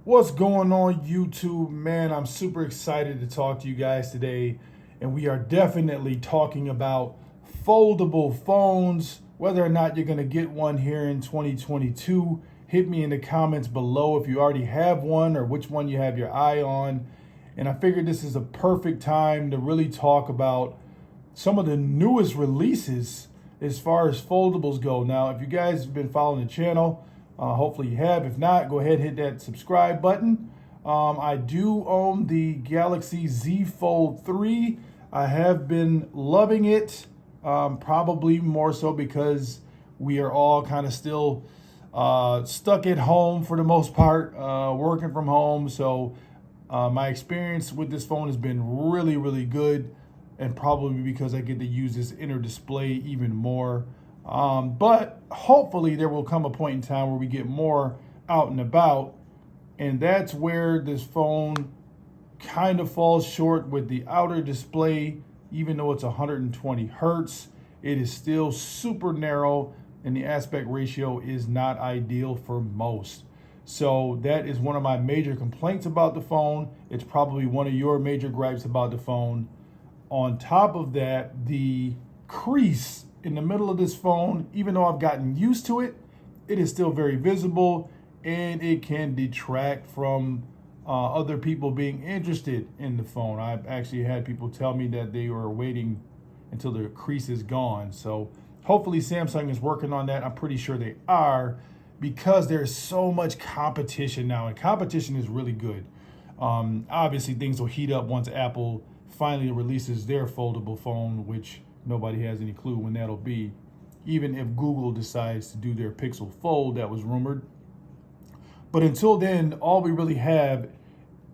What's going on, YouTube? Man, I'm super excited to talk to you guys today. And we are definitely talking about foldable phones. Whether or not you're going to get one here in 2022, hit me in the comments below if you already have one or which one you have your eye on. And I figured this is a perfect time to really talk about some of the newest releases as far as foldables go. Now, if you guys have been following the channel, hopefully you have. If not, go ahead and hit that subscribe button. I do own the Galaxy Z Fold 3. I have been loving it, probably more so because we are all kind of still stuck at home for the most part, working from home. So my experience with this phone has been really, really good, and probably because I get to use this inner display even more. But hopefully there will come a point in time where we get more out and about, and that's where this phone kind of falls short with the outer display. Even though it's 120 hertz, it is still super narrow, and the aspect ratio is not ideal for most. So that is one of my major complaints about the phone. It's probably one of your major gripes about the phone. On top of that, the crease in the middle of this phone, even though I've gotten used to it, it is still very visible, and it can detract from other people being interested in the phone. I've actually had people tell me that they were waiting until the crease is gone. So hopefully Samsung is working on that. I'm pretty sure they are, because there's so much competition now, and competition is really good. Obviously, things will heat up once Apple finally releases their foldable phone, which nobody has any clue when that'll be. Even if Google decides to do their Pixel Fold, that was rumored. But until then, all we really have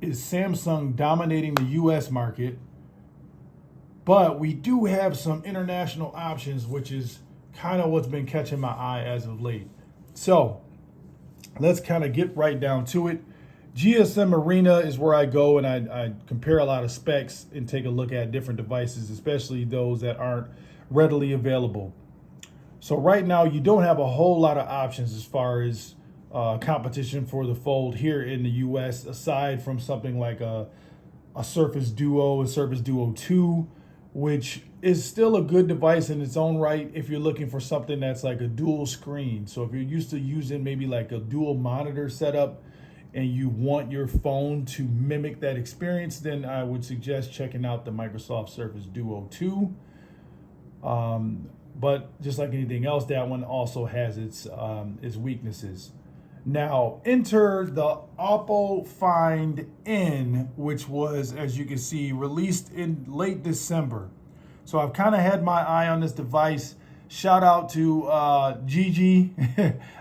is Samsung dominating the US market. But we do have some international options, which is kind of what's been catching my eye as of late. So let's kind of get right down to it. GSM Arena is where I go and I compare a lot of specs and take a look at different devices, especially those that aren't readily available. So right now, you don't have a whole lot of options as far as competition for the Fold here in the US, aside from something like a Surface Duo and Surface Duo 2, which is still a good device in its own right if you're looking for something that's like a dual screen. So if you're used to using maybe like a dual monitor setup and you want your phone to mimic that experience, then I would suggest checking out the Microsoft Surface Duo 2. But just like anything else, that one also has its weaknesses. Now, enter the Oppo Find N, which was, as you can see, released in late December. So I've kind of had my eye on this device. Shout out to Gigi.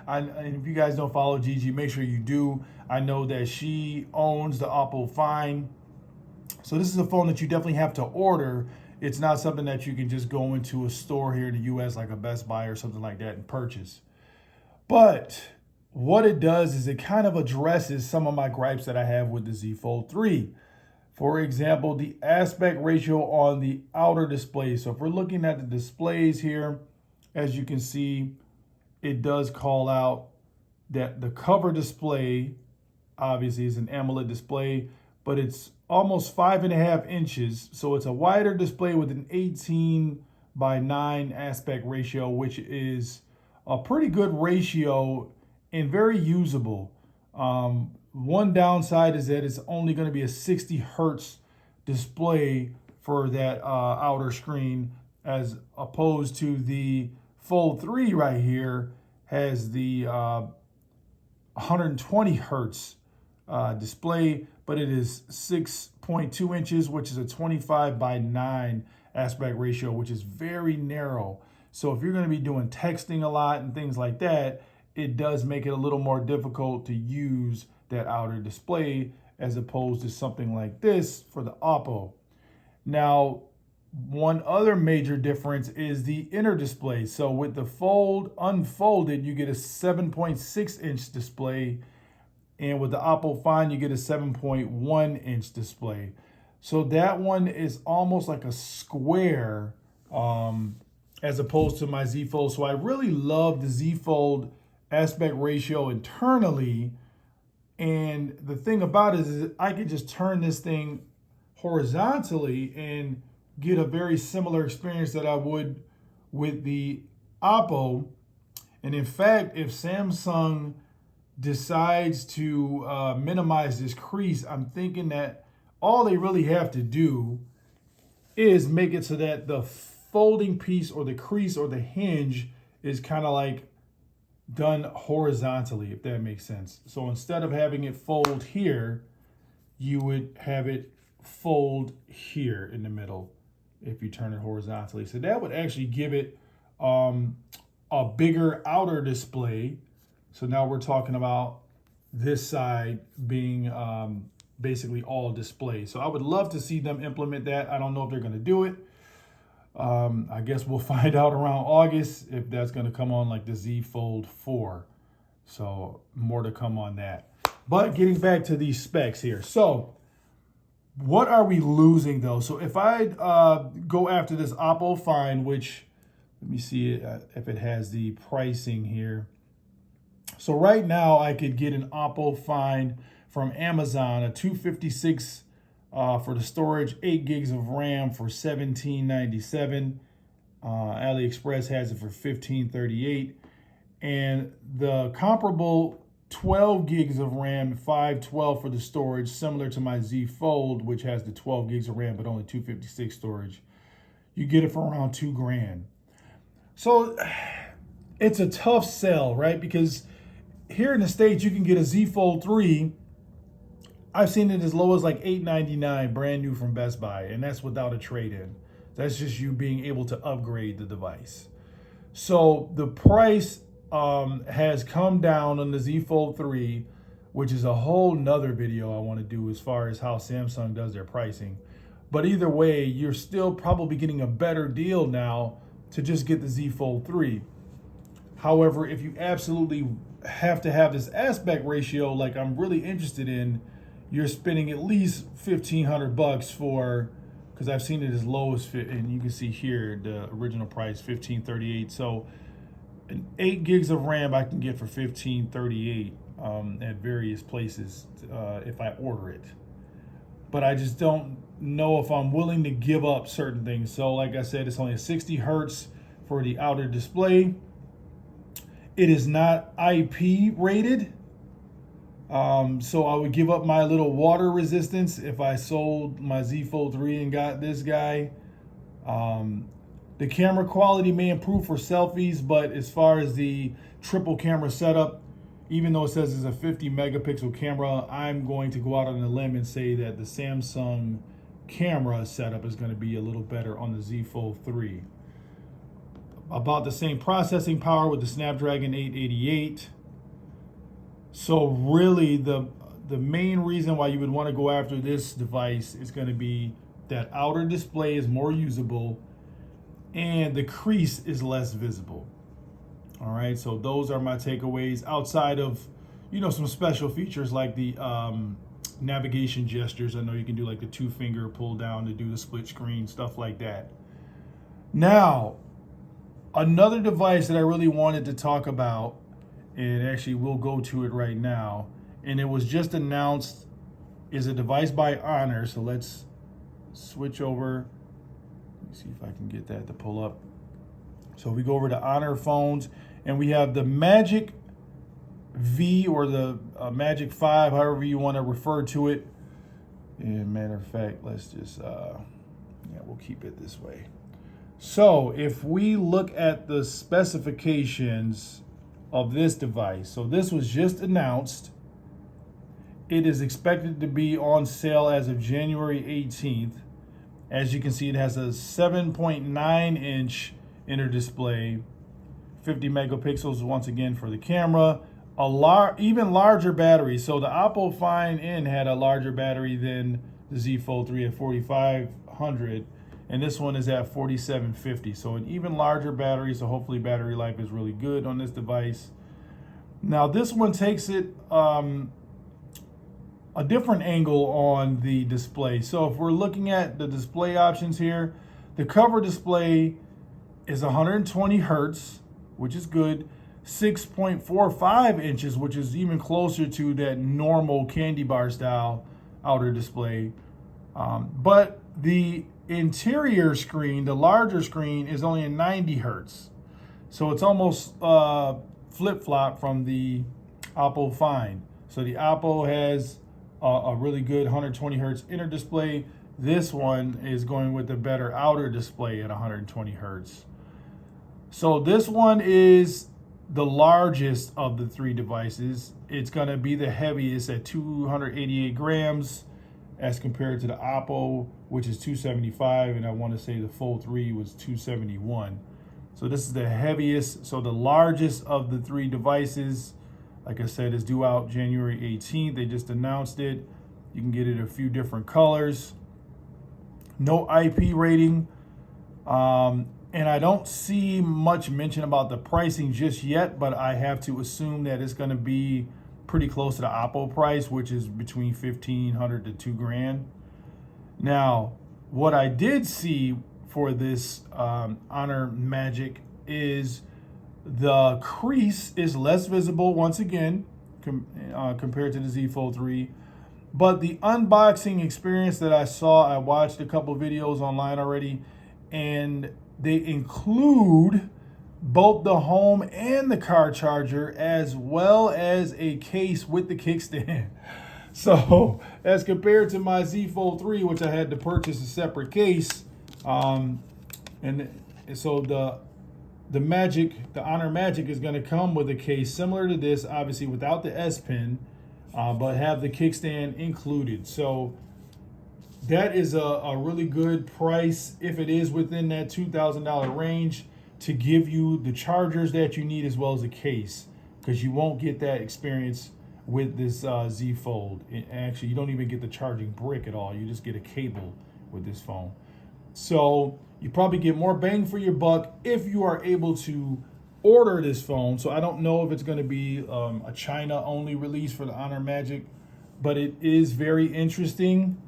And if you guys don't follow Gigi, make sure you do. I know that she owns the Oppo Find. So this is a phone that you definitely have to order. It's not something that you can just go into a store here in the US like a Best Buy or something like that and purchase. But what it does is it kind of addresses some of my gripes that I have with the Z Fold 3. For example, the aspect ratio on the outer display. So if we're looking at the displays here, as you can see, it does call out that the cover display obviously is an AMOLED display, but it's almost 5.5 inches. So it's a wider display with an 18:9 aspect ratio, which is a pretty good ratio and very usable. One downside is that it's only going to be a 60 hertz display for that outer screen, as opposed to the Fold 3 right here has the 120 hertz display, but it is 6.2 inches, which is a 25:9 aspect ratio, which is very narrow. So if you're going to be doing texting a lot and things like that, it does make it a little more difficult to use that outer display as opposed to something like this for the Oppo. Now, one other major difference is the inner display. So with the Fold unfolded, you get a 7.6-inch display, and with the Oppo Find, you get a 7.1-inch display. So that one is almost like a square as opposed to my Z Fold. So I really love the Z Fold aspect ratio internally, And the thing about it is I could just turn this thing horizontally and get a very similar experience that I would with the Oppo. And in fact, if Samsung decides to minimize this crease, I'm thinking that all they really have to do is make it so that the folding piece or the crease or the hinge is kind of like done horizontally, if that makes sense. So instead of having it fold here, you would have it fold here in the middle if you turn it horizontally. So that would actually give it a bigger outer display. So now we're talking about this side being basically all display. So I would love to see them implement that. I don't know if they're going to do it. I guess we'll find out around August if that's going to come on like the Z Fold 4. So more to come on that. But getting back to these specs here. So what are we losing though? So if I go after this Oppo Find, which let me see if it has the pricing here. So right now I could get an Oppo Find from Amazon, a 256 for the storage, 8 gigs of RAM for $17.97. AliExpress has it for $15.38. And the comparable 12 gigs of RAM, 512 for the storage, similar to my Z Fold, which has the 12 gigs of RAM, but only 256 storage. You get it for around $2,000. So it's a tough sell, right? Because here in the States, you can get a Z Fold 3. I've seen it as low as like $8.99 brand new from Best Buy, and that's without a trade-in. That's just you being able to upgrade the device. So the price has come down on the Z Fold 3, which is a whole nother video I want to do as far as how Samsung does their pricing. But either way, you're still probably getting a better deal now to just get the Z Fold 3. However, if you absolutely have to have this aspect ratio, like I'm really interested in, you're spending at least $1,500 for, because I've seen it as low as, and you can see here the original price $15.38. So an 8 gigs of RAM I can get for $15.38 at various places if I order it. But I just don't know if I'm willing to give up certain things. So like I said, it's only a 60 hertz for the outer display. It is not IP rated. So I would give up my little water resistance if I sold my Z Fold 3 and got this guy. The camera quality may improve for selfies, but as far as the triple camera setup, even though it says it's a 50 megapixel camera, I'm going to go out on a limb and say that the Samsung camera setup is going to be a little better on the Z Fold 3. About the same processing power with the Snapdragon 888. So really the main reason why you would want to go after this device is going to be that outer display is more usable and the crease is less visible. All right, so those are my takeaways outside of, you know, some special features like the navigation gestures. I know you can do like the 2-finger pull down to do the split screen, stuff like that. Now, another device that I really wanted to talk about, and actually we'll go to it right now, and it was just announced, is a device by Honor. So let's switch over. Let me see if I can get that to pull up. So we go over to Honor phones, and we have the Magic V or the Magic 5, however you want to refer to it. And matter of fact, let's just, we'll keep it this way. So if we look at the specifications of this device, so this was just announced. It is expected to be on sale as of January 18th. As you can see, it has a 7.9 inch inner display, 50 megapixels once again for the camera, even larger battery. So the Oppo Find N had a larger battery than the Z Fold 3 at 4,500, and this one is at 4,750. So an even larger battery, so hopefully battery life is really good on this device. Now this one takes it a different angle on the display. So if we're looking at the display options here, the cover display is 120 hertz, which is good. 6.45 inches, which is even closer to that normal candy bar style outer display. But the interior screen, the larger screen, is only a 90 hertz. So it's almost flip-flop from the Oppo Find. So the Oppo has a really good 120 hertz inner display. This one is going with a better outer display at 120 hertz. So this one is the largest of the three devices. It's going to be the heaviest at 288 grams as compared to the Oppo, which is 275, and I want to say the Fold 3 was 271. So this is the heaviest. So the largest of the three devices, like I said, is due out January 18th. They just announced it. You can get it in a few different colors. No IP rating. And I don't see much mention about the pricing just yet, but I have to assume that it's going to be pretty close to the Oppo price, which is between $1,500 to $2,000. Now, what I did see for this Honor Magic is the crease is less visible once again compared to the Z Fold 3. But the unboxing experience that I saw, I watched a couple videos online already, and they include both the home and the car charger, as well as a case with the kickstand. So as compared to my Z Fold 3, which I had to purchase a separate case, and so the Honor Magic is going to come with a case similar to this, obviously without the S Pen, but have the kickstand included. So that is a really good price if it is within that $2,000 range to give you the chargers that you need as well as a case, because you won't get that experience with this Z Fold. Actually, you don't even get the charging brick at all. You just get a cable with this phone. So you probably get more bang for your buck if you are able to order this phone. So I don't know if it's going to be a China only release for the Honor Magic, but it is very interesting.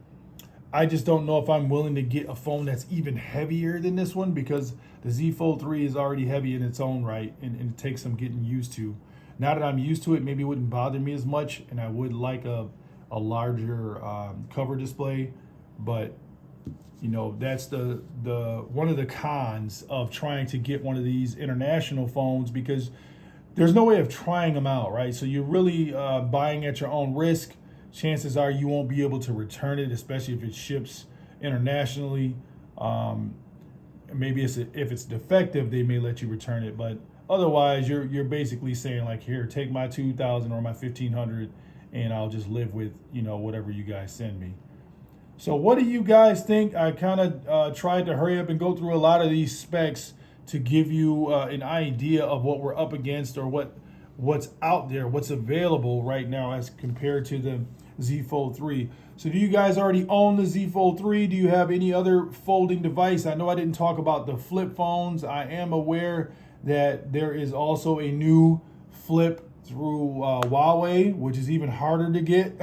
I just don't know if I'm willing to get a phone that's even heavier than this one, because the Z Fold 3 is already heavy in its own right, and it takes some getting used to. Now that I'm used to it, maybe it wouldn't bother me as much, and I would like a larger cover display. But you know, that's the one of the cons of trying to get one of these international phones, because there's no way of trying them out, right? So you're really buying at your own risk. Chances are you won't be able to return it, especially if it ships internationally. Maybe if it's defective, they may let you return it, but otherwise you're basically saying like, here, take my $2,000 or my $1,500, and I'll just live with, you know, whatever you guys send me. So what do you guys think? I kind of tried to hurry up and go through a lot of these specs to give you an idea of what we're up against, or what's out there, what's available right now as compared to the Z Fold 3. So do you guys already own the Z Fold 3? Do you have any other folding device? I know I didn't talk about the flip phones. I am aware that there is also a new flip through Huawei, which is even harder to get.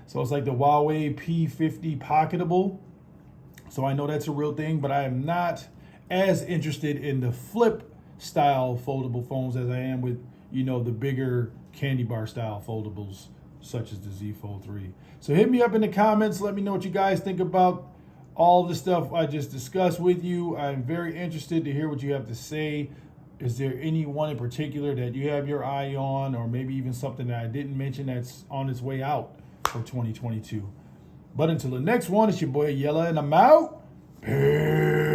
So it's like the Huawei P50 Pocketable. So I know that's a real thing, but I am not as interested in the flip style foldable phones as I am with, you know, the bigger candy bar style foldables such as the Z Fold 3. So hit me up in the comments. Let me know what you guys think about all the stuff I just discussed with you. I'm very interested to hear what you have to say. Is there any one in particular that you have your eye on, or maybe even something that I didn't mention that's on its way out for 2022? But until the next one, it's your boy Yella, and I'm out. Peace.